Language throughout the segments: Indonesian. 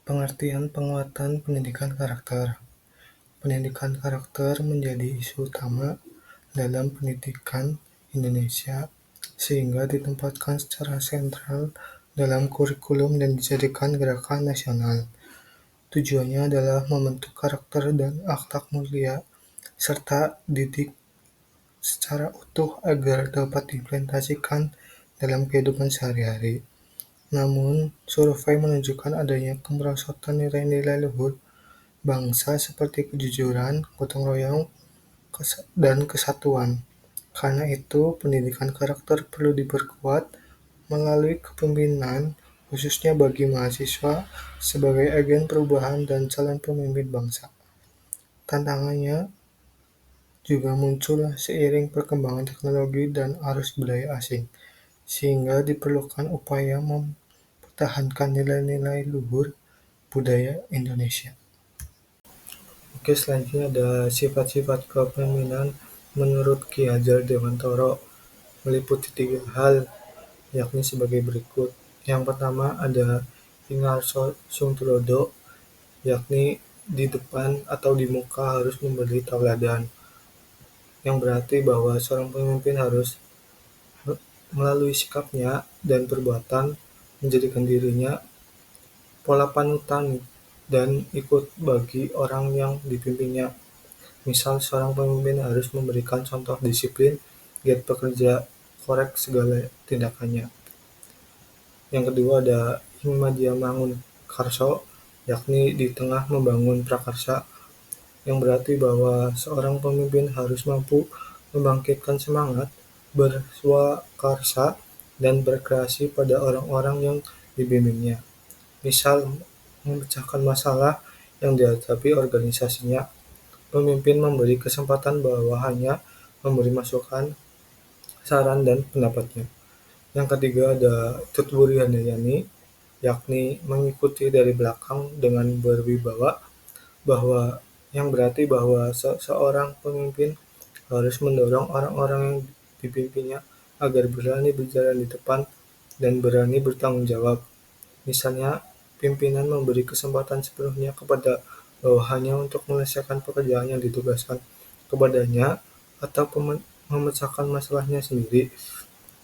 Pengertian penguatan pendidikan karakter. Pendidikan karakter menjadi isu utama dalam pendidikan Indonesia sehingga ditempatkan secara sentral dalam kurikulum dan dijadikan gerakan nasional. Tujuannya adalah membentuk karakter dan akhlak mulia serta didik secara utuh agar dapat diimplementasikan dalam kehidupan sehari-hari. Namun, survei menunjukkan adanya kemerosotan nilai-nilai luhur bangsa seperti kejujuran, gotong royong, dan kesatuan. Karena itu, pendidikan karakter perlu diperkuat melalui kepemimpinan, khususnya bagi mahasiswa sebagai agen perubahan dan calon pemimpin bangsa. Tantangannya juga muncul seiring perkembangan teknologi dan arus budaya asing, sehingga diperlukan upaya mempertahankan nilai-nilai luhur budaya Indonesia. Oke, selanjutnya ada sifat-sifat kepemimpinan menurut Ki Hajar Dewantara meliputi 3 hal, yakni sebagai berikut. Yang pertama ada Ingarso Sungtulodo, yakni di depan atau di muka harus memberi tauladan, yang berarti bahwa seorang pemimpin harus melalui sikapnya dan perbuatan menjadikan dirinya pola panutan dan ikut bagi orang yang dipimpinnya. Misal seorang pemimpin harus memberikan contoh disiplin, giat bekerja, korek segala tindakannya. Yang kedua ada Himmadya Mangun Karso, yakni di tengah membangun prakarsa, yang berarti bahwa seorang pemimpin harus mampu membangkitkan semangat, berswakarsa, dan berkreasi pada orang-orang yang dibimbingnya. Misal memecahkan masalah yang dihadapi organisasinya. Pemimpin memberi kesempatan bawahannya memberi masukan, saran, dan pendapatnya. Yang ketiga ada Tutburi Handayani, yakni mengikuti dari belakang dengan berwibawa, bahwa yang berarti bahwa seorang pemimpin harus mendorong orang-orang yang dipimpinnya agar berani berjalan di depan dan berani bertanggung jawab. Misalnya, pimpinan memberi kesempatan sepenuhnya kepada bawahannya untuk menyelesaikan pekerjaan yang ditugaskan kepadanya atau memecahkan masalahnya sendiri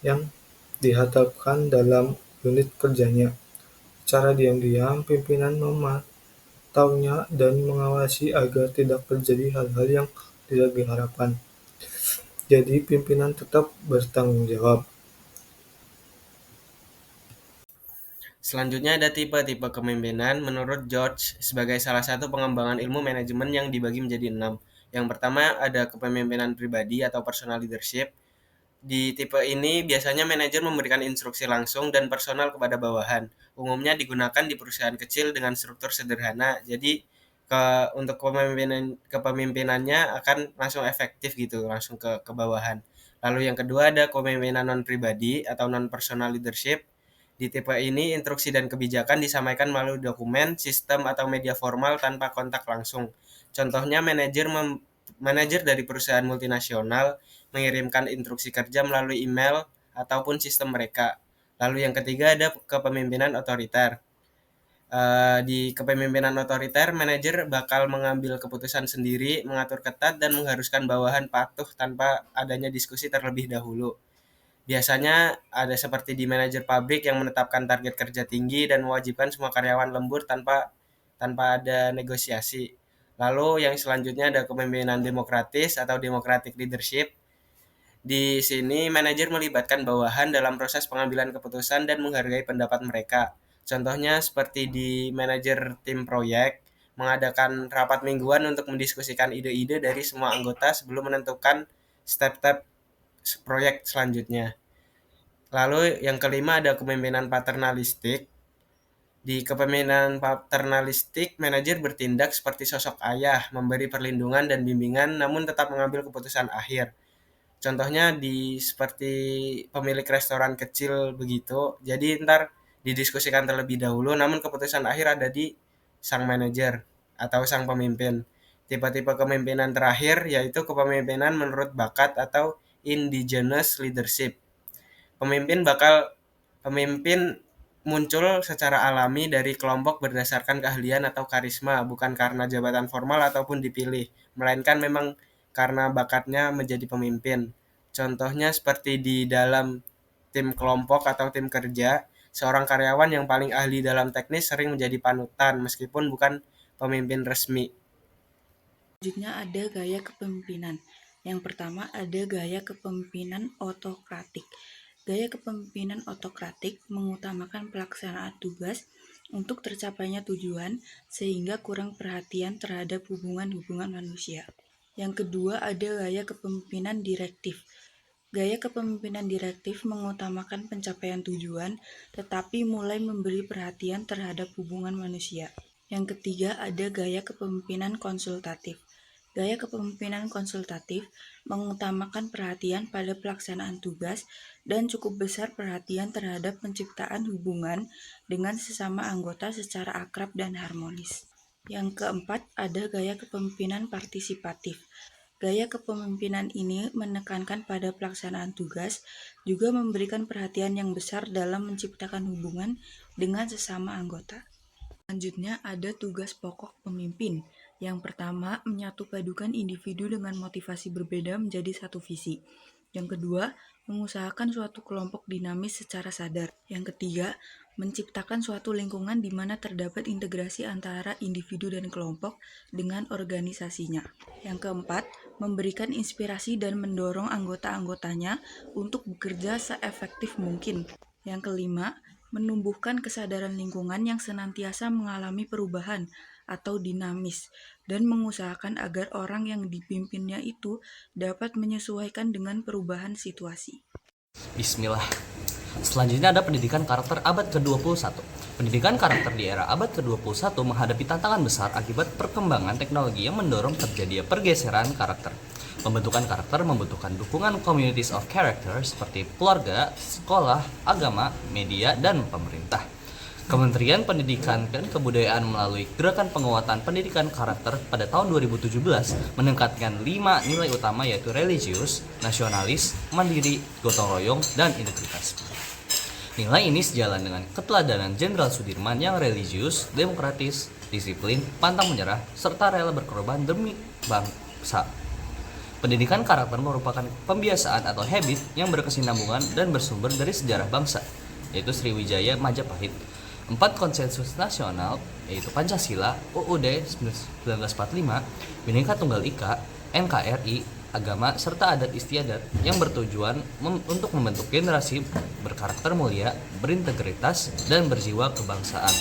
yang dihadapkan dalam unit kerjanya. Secara diam-diam, pimpinan memantaunya dan mengawasi agar tidak terjadi hal-hal yang tidak diharapkan. Jadi, pimpinan tetap bertanggung jawab. Selanjutnya ada tipe-tipe kepemimpinan menurut George sebagai salah satu pengembangan ilmu manajemen yang dibagi menjadi 6. Yang pertama ada kepemimpinan pribadi atau personal leadership. Di tipe ini biasanya manajer memberikan instruksi langsung dan personal kepada bawahan. Umumnya digunakan di perusahaan kecil dengan struktur sederhana. Jadi untuk kepemimpinannya akan langsung efektif gitu, langsung ke bawahan. Lalu yang kedua ada kepemimpinan non pribadi atau non personal leadership. Di tipe ini instruksi dan kebijakan disampaikan melalui dokumen, sistem atau media formal tanpa kontak langsung. Contohnya manajer dari perusahaan multinasional mengirimkan instruksi kerja melalui email ataupun sistem mereka. Lalu yang ketiga ada kepemimpinan otoriter. Di kepemimpinan otoriter, manajer bakal mengambil keputusan sendiri, mengatur ketat, dan mengharuskan bawahan patuh tanpa adanya diskusi terlebih dahulu. Biasanya ada seperti di manajer pabrik yang menetapkan target kerja tinggi dan mewajibkan semua karyawan lembur tanpa ada negosiasi. Lalu yang selanjutnya ada kepemimpinan demokratis atau democratic leadership. Di sini manajer melibatkan bawahan dalam proses pengambilan keputusan dan menghargai pendapat mereka. Contohnya seperti di manajer tim proyek, mengadakan rapat mingguan untuk mendiskusikan ide-ide dari semua anggota sebelum menentukan step-step proyek selanjutnya. Lalu yang kelima ada kepemimpinan paternalistik. Di kepemimpinan paternalistik, manajer bertindak seperti sosok ayah, memberi perlindungan dan bimbingan namun tetap mengambil keputusan akhir. Contohnya seperti pemilik restoran kecil begitu. Jadi ntar didiskusikan terlebih dahulu namun keputusan akhir ada di sang manajer atau sang pemimpin. Tipe-tipe kepemimpinan terakhir yaitu kepemimpinan menurut bakat atau indigenous leadership. Pemimpin muncul secara alami dari kelompok berdasarkan keahlian atau karisma, bukan karena jabatan formal ataupun dipilih, melainkan memang karena bakatnya menjadi pemimpin. Contohnya seperti di dalam tim kelompok atau tim kerja, seorang karyawan yang paling ahli dalam teknis sering menjadi panutan meskipun bukan pemimpin resmi. Selanjutnya ada gaya kepemimpinan. Yang pertama ada gaya kepemimpinan otokratik. Gaya kepemimpinan otokratik mengutamakan pelaksanaan tugas untuk tercapainya tujuan sehingga kurang perhatian terhadap hubungan-hubungan manusia. Yang kedua ada gaya kepemimpinan direktif. Gaya kepemimpinan direktif mengutamakan pencapaian tujuan tetapi mulai memberi perhatian terhadap hubungan manusia. Yang ketiga ada gaya kepemimpinan konsultatif. Gaya kepemimpinan konsultatif mengutamakan perhatian pada pelaksanaan tugas dan cukup besar perhatian terhadap penciptaan hubungan dengan sesama anggota secara akrab dan harmonis. Yang keempat ada gaya kepemimpinan partisipatif. Gaya kepemimpinan ini menekankan pada pelaksanaan tugas, juga memberikan perhatian yang besar dalam menciptakan hubungan dengan sesama anggota. Selanjutnya ada tugas pokok pemimpin. Yang pertama, menyatu padukan individu dengan motivasi berbeda menjadi satu visi. Yang kedua, mengusahakan suatu kelompok dinamis secara sadar. Yang ketiga, menciptakan suatu lingkungan di mana terdapat integrasi antara individu dan kelompok dengan organisasinya. Yang keempat, memberikan inspirasi dan mendorong anggota-anggotanya untuk bekerja seefektif mungkin. Yang kelima, menumbuhkan kesadaran lingkungan yang senantiasa mengalami perubahan atau dinamis dan mengusahakan agar orang yang dipimpinnya itu dapat menyesuaikan dengan perubahan situasi. Bismillah. Selanjutnya ada pendidikan karakter abad ke-21. Pendidikan karakter di era abad ke-21 menghadapi tantangan besar akibat perkembangan teknologi yang mendorong terjadinya pergeseran karakter. Pembentukan karakter membutuhkan dukungan communities of character seperti keluarga, sekolah, agama, media, dan pemerintah. Kementerian Pendidikan dan Kebudayaan melalui Gerakan Penguatan Pendidikan Karakter pada tahun 2017 meningkatkan 5 nilai utama yaitu religius, nasionalis, mandiri, gotong royong, dan integritas. Nilai ini sejalan dengan keteladanan Jenderal Sudirman yang religius, demokratis, disiplin, pantang menyerah, serta rela berkorban demi bangsa. Pendidikan karakter merupakan pembiasaan atau habit yang berkesinambungan dan bersumber dari sejarah bangsa, yaitu Sriwijaya Majapahit. 4 konsensus nasional, yaitu Pancasila, UUD 1945, Bhinneka Tunggal Ika, NKRI, agama, serta adat istiadat yang bertujuan untuk membentuk generasi berkarakter mulia, berintegritas, dan berjiwa kebangsaan.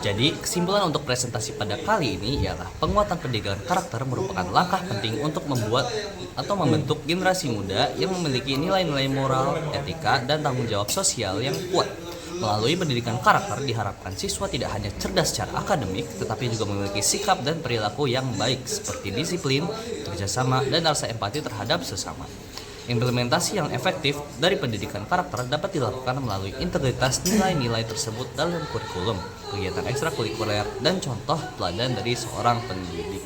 Jadi, kesimpulan untuk presentasi pada kali ini ialah penguatan pendidikan karakter merupakan langkah penting untuk membuat atau membentuk generasi muda yang memiliki nilai-nilai moral, etika, dan tanggung jawab sosial yang kuat. Melalui pendidikan karakter diharapkan siswa tidak hanya cerdas secara akademik, tetapi juga memiliki sikap dan perilaku yang baik seperti disiplin, kerjasama, dan rasa empati terhadap sesama. Implementasi yang efektif dari pendidikan karakter dapat dilakukan melalui integritas nilai-nilai tersebut dalam kurikulum, kegiatan ekstrakurikuler, dan contoh teladan dari seorang pendidik.